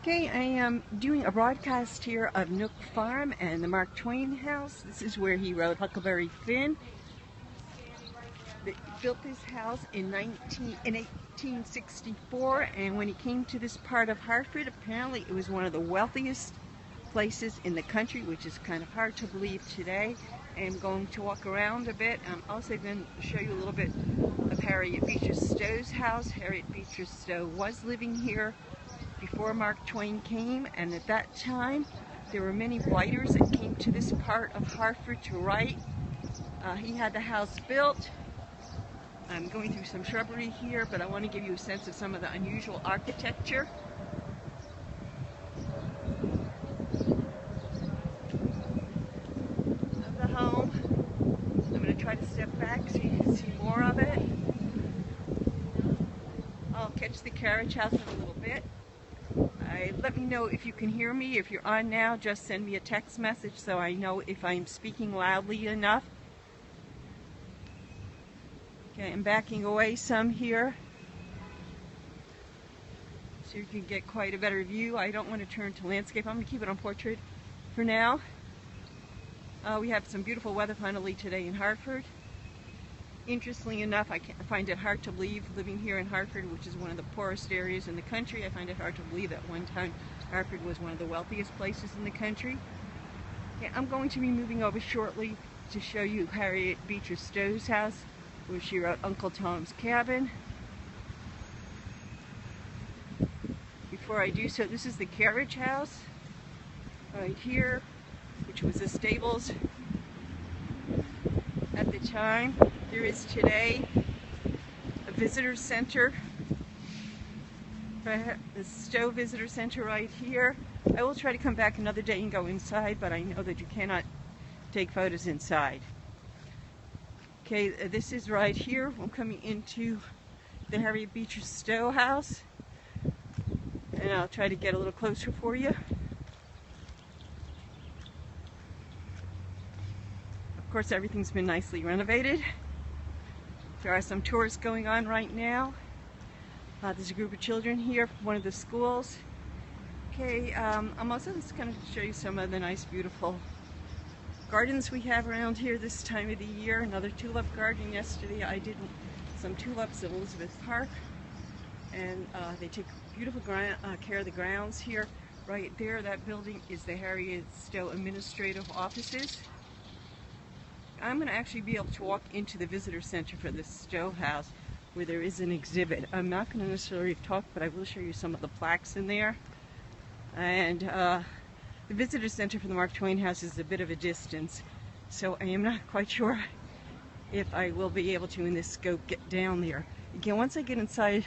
Okay, I am doing a broadcast here of Nook Farm and the Mark Twain house. This is where he wrote Huckleberry Finn. He built this house in 1864, and when he came to this part of Hartford, apparently it was one of the wealthiest places in the country, which is kind of hard to believe today. I'm going to walk around a bit. I'm also going to show you a little bit of Harriet Beecher Stowe's house. Harriet Beecher Stowe was living here before Mark Twain came, and at that time there were many writers that came to this part of Hartford to write. He had the house built. I'm going through some shrubbery here, but I want to give you a sense of some of the unusual architecture. Of the home. I'm going to try to step back so you can see more of it. I'll catch the carriage house in a little bit. Let me know if you can hear me. If you're on now, just send me a text message so I know if I'm speaking loudly enough. Okay, I'm backing away some here so you can get quite a better view. I don't want to turn to landscape. I'm going to keep it on portrait for now. We have some beautiful weather finally today in Hartford. Interestingly enough, I find it hard to believe, living here in Hartford, which is one of the poorest areas in the country, I find it hard to believe that one time Hartford was one of the wealthiest places in the country. Okay, I'm going to be moving over shortly to show you Harriet Beecher Stowe's house, where she wrote Uncle Tom's Cabin. Before I do so, this is the carriage house right here, which was the stables at the time. There is today a visitor center, the Stowe Visitor Center right here. I will try to come back another day and go inside, but I know that you cannot take photos inside. Okay, this is right here. I'm coming into the Harriet Beecher Stowe house, and I'll try to get a little closer for you. Of course, everything's been nicely renovated. There are some tours going on right now. There's a group of children here from one of the schools. Okay, I'm also just going to show you some of the nice, beautiful gardens we have around here this time of the year. Another tulip garden. Yesterday I did some tulips at Elizabeth Park, and they take beautiful care of the grounds here. Right there, that building is the Harriet Stowe Administrative Offices. I'm going to actually be able to walk into the visitor center for the Stowe house, where there is an exhibit. I'm not going to necessarily talk, but I will show you some of the plaques in there. And the visitor center for the Mark Twain house is a bit of a distance, so I am not quite sure if I will be able to, in this scope, get down there. Again, once I get inside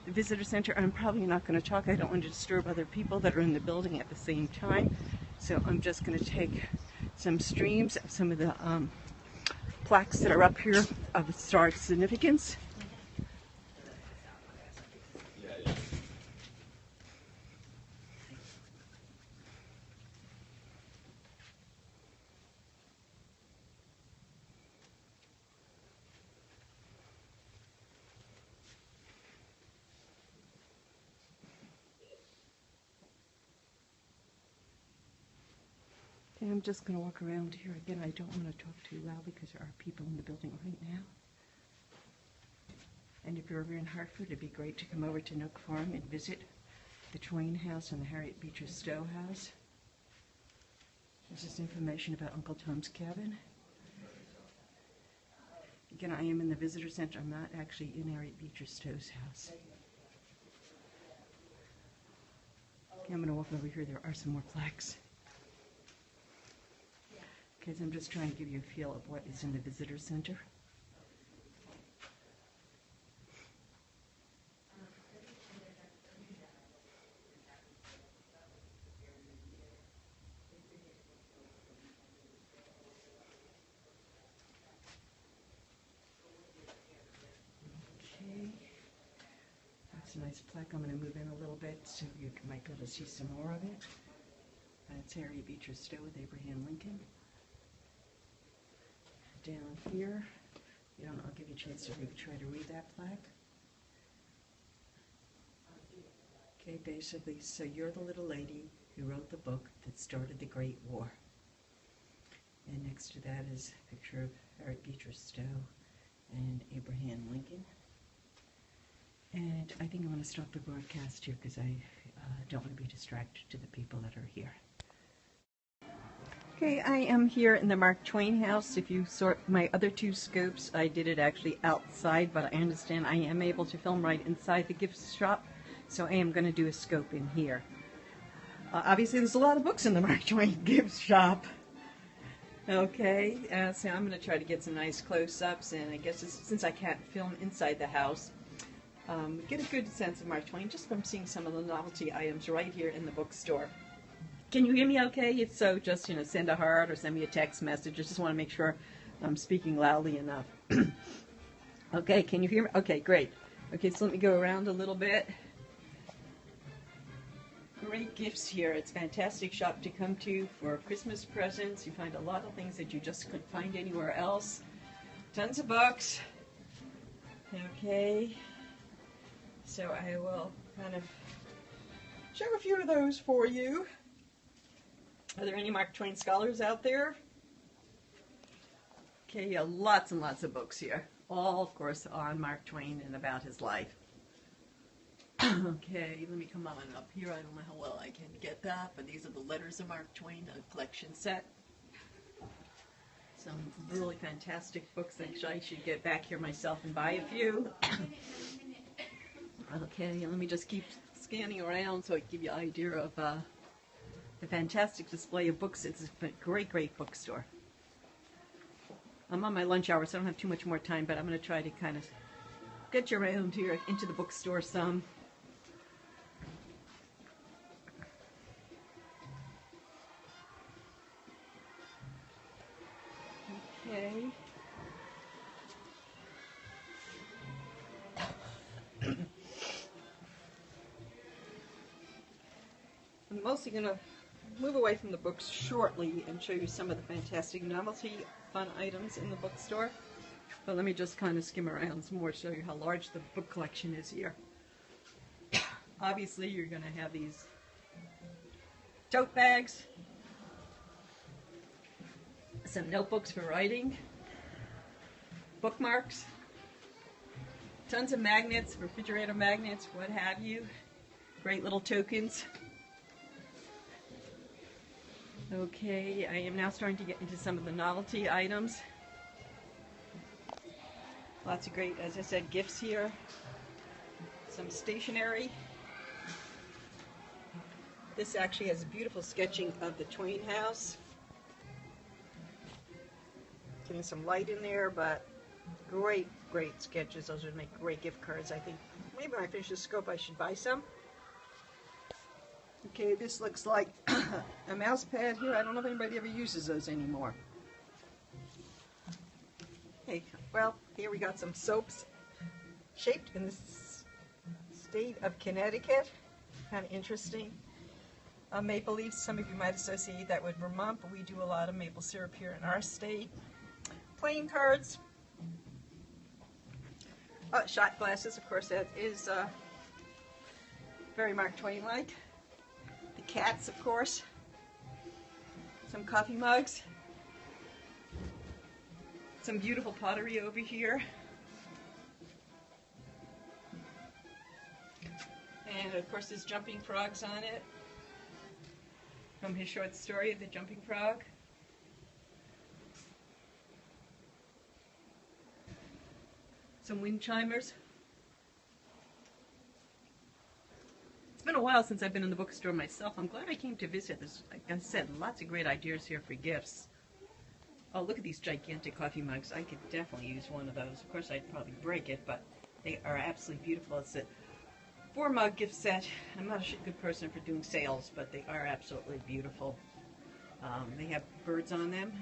the visitor center, I'm probably not going to talk. I don't want to disturb other people that are in the building at the same time, so I'm just going to take some streams of some of the plaques that are up here of historic significance. Okay, I'm just going to walk around here. Again, I don't want to talk too loudly because there are people in the building right now. And if you're ever in Hartford, it'd be great to come over to Nook Farm and visit the Twain house and the Harriet Beecher Stowe house. This is information about Uncle Tom's Cabin. Again, I am in the visitor center. I'm not actually in Harriet Beecher Stowe's house. Okay, I'm going to walk over here. There are some more plaques. Okay, so I'm just trying to give you a feel of what is in the visitor center. Okay, that's a nice plaque. I'm going to move in a little bit so you might be able to see some more of it. That's Harriet Beecher Stowe with Abraham Lincoln. Down here, I'll give you a chance to maybe try to read that plaque. Okay, basically, so you're the little lady who wrote the book that started the Great War. And next to that is a picture of Harriet Beecher Stowe and Abraham Lincoln. And I think I'm going to stop the broadcast here because I don't want to be distracted to the people that are here. Okay, I am here in the Mark Twain house. If you sort my other two scopes, I did it actually outside, but I understand I am able to film right inside the gift shop, so I am going to do a scope in here. Obviously, there's a lot of books in the Mark Twain gift shop. Okay, so I'm going to try to get some nice close-ups, and I guess since I can't film inside the house, get a good sense of Mark Twain just from seeing some of the novelty items right here in the bookstore. Can you hear me okay? If so, just, send a heart or send me a text message. I just want to make sure I'm speaking loudly enough. Okay, can you hear me? Okay, great. Okay, so let me go around a little bit. Great gifts here. It's a fantastic shop to come to for Christmas presents. You find a lot of things that you just couldn't find anywhere else. Tons of books. Okay, so I will kind of show a few of those for you. Are there any Mark Twain scholars out there? Okay, yeah, lots and lots of books here. All, of course, on Mark Twain and about his life. Okay, let me come on up here. I don't know how well I can get that, but these are the Letters of Mark Twain, a collection set. Some really fantastic books that I should get back here myself and buy a few. Okay, let me just keep scanning around so I can give you an idea of the fantastic display of books. It's a great, great bookstore. I'm on my lunch hour, so I don't have too much more time, but I'm going to try to kind of get you around here into the bookstore some. Okay. I'm mostly going to move away from the books shortly and show you some of the fantastic novelty fun items in the bookstore. But let me just kind of skim around some more to show you how large the book collection is here. Obviously, you're going to have these tote bags, some notebooks for writing, bookmarks, tons of magnets, refrigerator magnets, what have you. Great little tokens. Okay, I am now starting to get into some of the novelty items. Lots of great, as I said, gifts here. Some stationery. This actually has a beautiful sketching of the Twain house. Getting some light in there, but great, great sketches. Those would make great gift cards, I think. Maybe when I finish this scope, I should buy some. Okay, this looks like a mouse pad here. I don't know if anybody ever uses those anymore. Okay, well, here we got some soaps shaped in the state of Connecticut. Kind of interesting. Maple leaves, some of you might associate that with Vermont, but we do a lot of maple syrup here in our state. Playing cards. Shot glasses, of course, that is very Mark Twain-like. The cats, of course. Some coffee mugs. Some beautiful pottery over here. And of course there's jumping frogs on it. From his short story, The Jumping Frog. Some wind chimers. It's been a while since I've been in the bookstore myself. I'm glad I came to visit. There's, like I said, lots of great ideas here for gifts. Oh, look at these gigantic coffee mugs. I could definitely use one of those. Of course, I'd probably break it, but they are absolutely beautiful. It's a 4-mug gift set. I'm not a good person for doing sales, but they are absolutely beautiful. They have birds on them.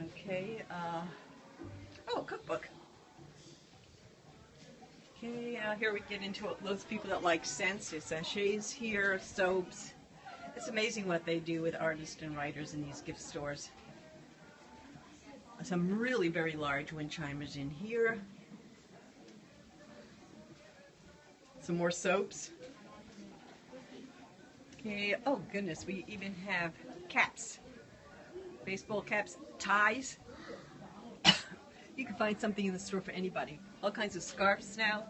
Okay. Oh, cookbook. Okay, here we get into those people that like scents. There's sachets here, soaps. It's amazing what they do with artists and writers in these gift stores. Some really very large wind chimers in here. Some more soaps. Okay, oh goodness, we even have caps. Baseball caps, ties. You can find something in the store for anybody. All kinds of scarves now.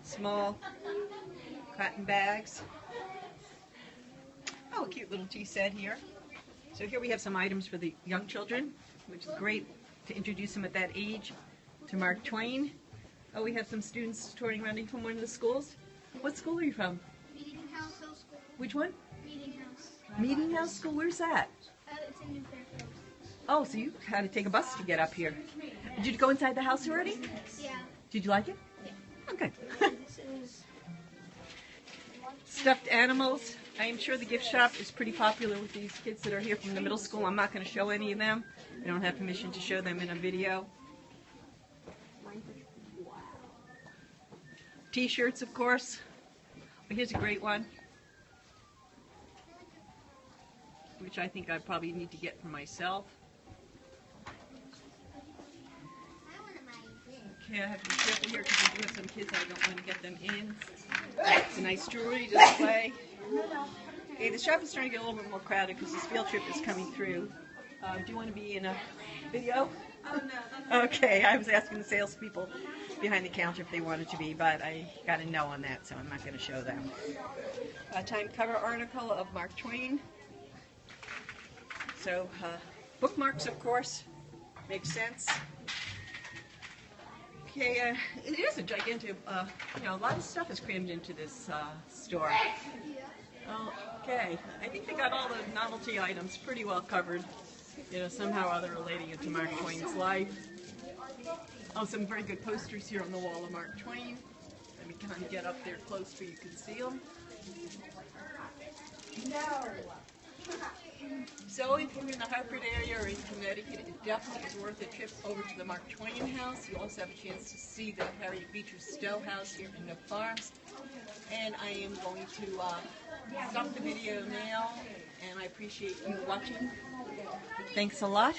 Small cotton bags. Oh, a cute little tea set here. So here we have some items for the young children, which is great to introduce them at that age to Mark Twain. Oh, we have some students touring around from one of the schools. What school are you from? Meeting House Hill School. Which one? Meeting House. Meeting House School, where's that? It's in New Fairfield. Oh, so you had to take a bus to get up here. Did you go inside the house already? Yeah. Did you like it? Yeah. Okay. This is Stuffed animals. I am sure the gift shop is pretty popular with these kids that are here from the middle school. I'm not going to show any of them. I don't have permission to show them in a video. T-shirts, of course. But here's a great one, which I think I probably need to get for myself. Okay, I have to be careful here because I do have some kids I don't want to get them in. It's a nice jewelry display. Okay, the shop is starting to get a little bit more crowded because this field trip is coming through. Do you want to be in a video? Oh no. Okay, I was asking the salespeople behind the counter if they wanted to be, but I got a no on that, so I'm not going to show them. A Time cover article of Mark Twain. So, bookmarks, of course, makes sense. Okay, it is a gigantic, a lot of stuff is crammed into this store. Okay, I think they got all the novelty items pretty well covered, somehow or other relating it to Mark Twain's life. Oh, some very good posters here on the wall of Mark Twain. Let me kind of get up there close so you can see them. So if you're in the Hartford area or in Connecticut, it definitely is worth a trip over to the Mark Twain house. You also have a chance to see the Harriet Beecher Stowe house here in Nook Farms. And I am going to stop the video now, and I appreciate you watching. Thanks a lot.